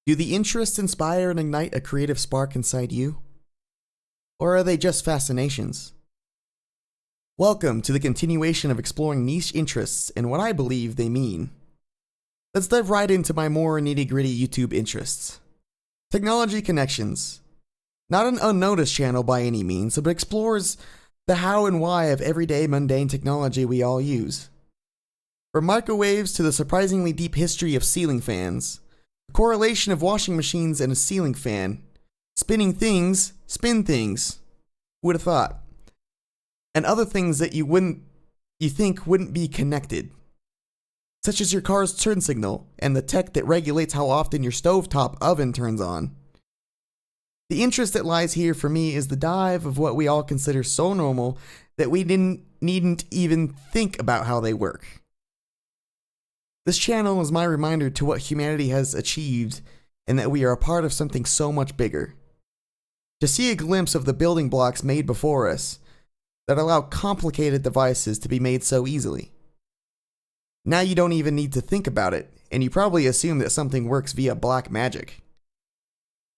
Do the interests inspire and ignite a creative spark inside you? Or are they just fascinations? Welcome to the continuation of exploring niche interests and what I believe they mean. Let's dive right into my more nitty-gritty YouTube interests. Technology Connections. Not an unnoticed channel by any means, but explores the how and why of everyday mundane technology we all use. From microwaves to the surprisingly deep history of ceiling fans, the correlation of washing machines and a ceiling fan, spinning things, spin things, who would have thought, and other things that you think wouldn't be connected, such as your car's turn signal and the tech that regulates how often your stovetop oven turns on. The interest that lies here for me is the dive of what we all consider so normal that we needn't even think about how they work. This channel is my reminder to what humanity has achieved and that we are a part of something so much bigger. To see a glimpse of the building blocks made before us that allow complicated devices to be made so easily. Now you don't even need to think about it, and you probably assume that something works via black magic.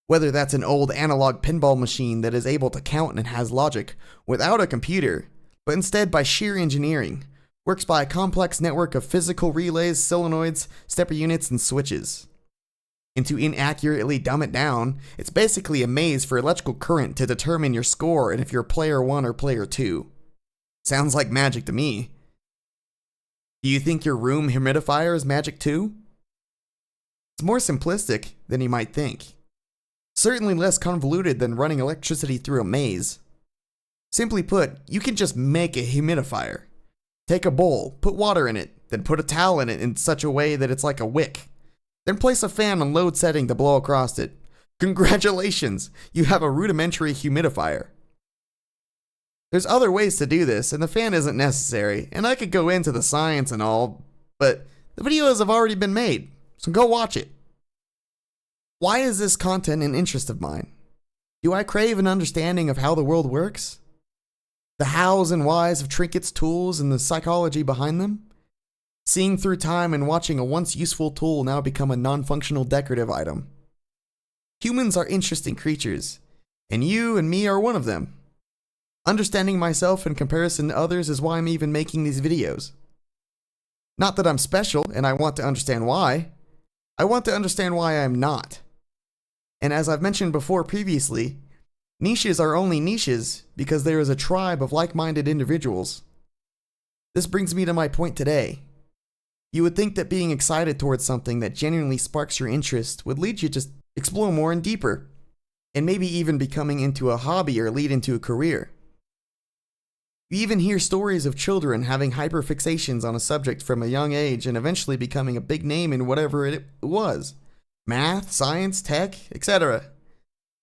Whether that's an old analog pinball machine that is able to count and has logic without a computer, but instead by sheer engineering, works by a complex network of physical relays, solenoids, stepper units, and switches. And to inaccurately dumb it down, it's basically a maze for electrical current to determine your score and if you're player 1 or player 2. Sounds like magic to me. Do you think your room humidifier is magic too? It's more simplistic than you might think. Certainly less convoluted than running electricity through a maze. Simply put, you can just make a humidifier. Take a bowl, put water in it, then put a towel in it in such a way that it's like a wick. Then place a fan on load setting to blow across it. Congratulations, you have a rudimentary humidifier. There's other ways to do this, and the fan isn't necessary, and I could go into the science and all, but the videos have already been made, so go watch it. Why is this content an interest of mine? Do I crave an understanding of how the world works? The hows and whys of trinkets, tools, and the psychology behind them? Seeing through time and watching a once useful tool now become a non-functional decorative item. Humans are interesting creatures, and you and me are one of them. Understanding myself in comparison to others is why I'm even making these videos. Not that I'm special and I want to understand why. I want to understand why I'm not. And as I've mentioned before previously, niches are only niches because there is a tribe of like-minded individuals. This brings me to my point today. You would think that being excited towards something that genuinely sparks your interest would lead you to explore more and deeper, and maybe even becoming into a hobby or lead into a career. You even hear stories of children having hyperfixations on a subject from a young age and eventually becoming a big name in whatever it was. Math, science, tech, etc.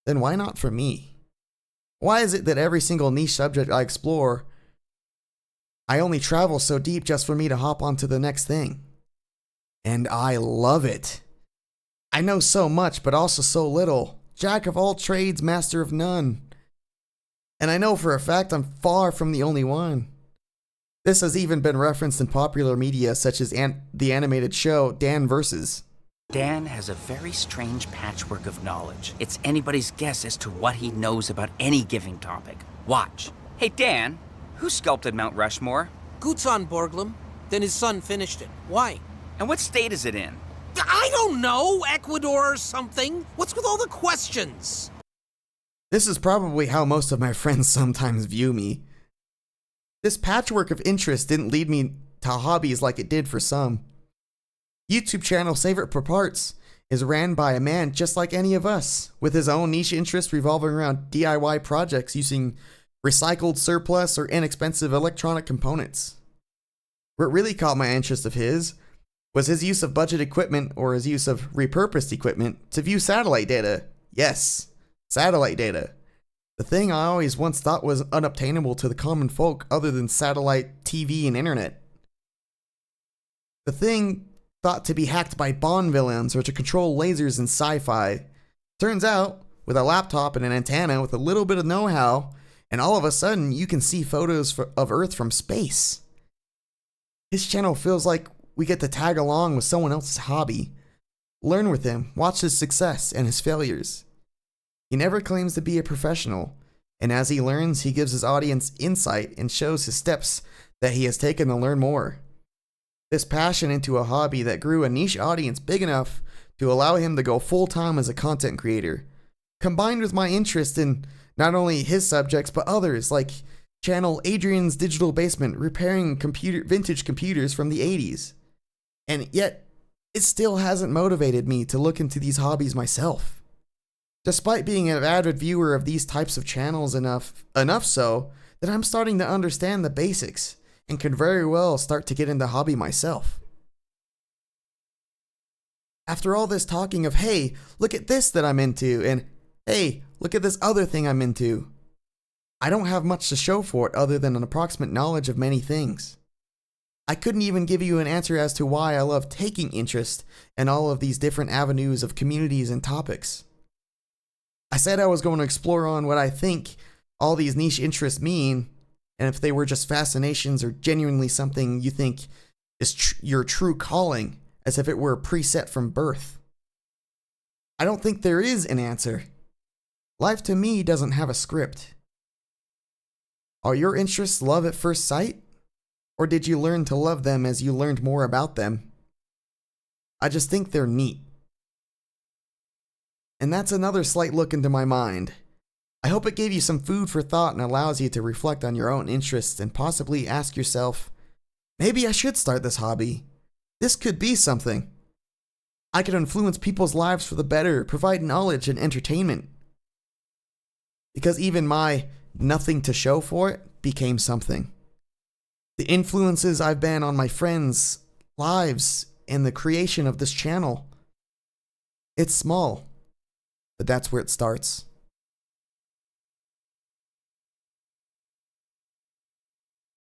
Then why not for me? Why is it that every single niche subject I explore, I only travel so deep just for me to hop onto the next thing? And I love it. I know so much, but also so little. Jack of all trades, master of none. And I know for a fact I'm far from the only one. This has even been referenced in popular media such as the animated show Dan vs. Dan has a very strange patchwork of knowledge. It's anybody's guess as to what he knows about any given topic. Watch. Hey Dan, who sculpted Mount Rushmore? Gutzon Borglum. Then his son finished it. Why? And what state is it in? I don't know! Ecuador or something? What's with all the questions? This is probably how most of my friends sometimes view me. This patchwork of interest didn't lead me to hobbies like it did for some. YouTube channel Save It for Parts is ran by a man just like any of us, with his own niche interests revolving around DIY projects using recycled surplus or inexpensive electronic components. What really caught my interest of his was his use of budget equipment or his use of repurposed equipment to view satellite data. Yes, satellite data. The thing I always once thought was unobtainable to the common folk other than satellite TV and internet. The thing thought to be hacked by Bond villains or to control lasers in sci-fi. Turns out, with a laptop and an antenna with a little bit of know-how, and all of a sudden you can see photos of Earth from space. His channel feels like we get to tag along with someone else's hobby, learn with him, watch his success and his failures. He never claims to be a professional, and as he learns, he gives his audience insight and shows his steps that he has taken to learn more. This passion into a hobby that grew a niche audience big enough to allow him to go full-time as a content creator, combined with my interest in not only his subjects but others, like channel Adrian's Digital Basement, repairing vintage computers from the 80s. And yet, it still hasn't motivated me to look into these hobbies myself. Despite being an avid viewer of these types of channels enough so that I'm starting to understand the basics and can very well start to get into hobby myself. After all this talking of, hey, look at this that I'm into, and hey, look at this other thing I'm into, I don't have much to show for it other than an approximate knowledge of many things. I couldn't even give you an answer as to why I love taking interest in all of these different avenues of communities and topics. I said I was going to explore on what I think all these niche interests mean, and if they were just fascinations or genuinely something you think is your true calling, as if it were preset from birth. I don't think there is an answer. Life to me doesn't have a script. Are your interests love at first sight? Or did you learn to love them as you learned more about them? I just think they're neat. And that's another slight look into my mind. I hope it gave you some food for thought and allows you to reflect on your own interests and possibly ask yourself, maybe I should start this hobby. This could be something. I could influence people's lives for the better, provide knowledge and entertainment. Because even my nothing to show for it became something. The influences I've been on my friends' lives and the creation of this channel. It's small, but that's where it starts.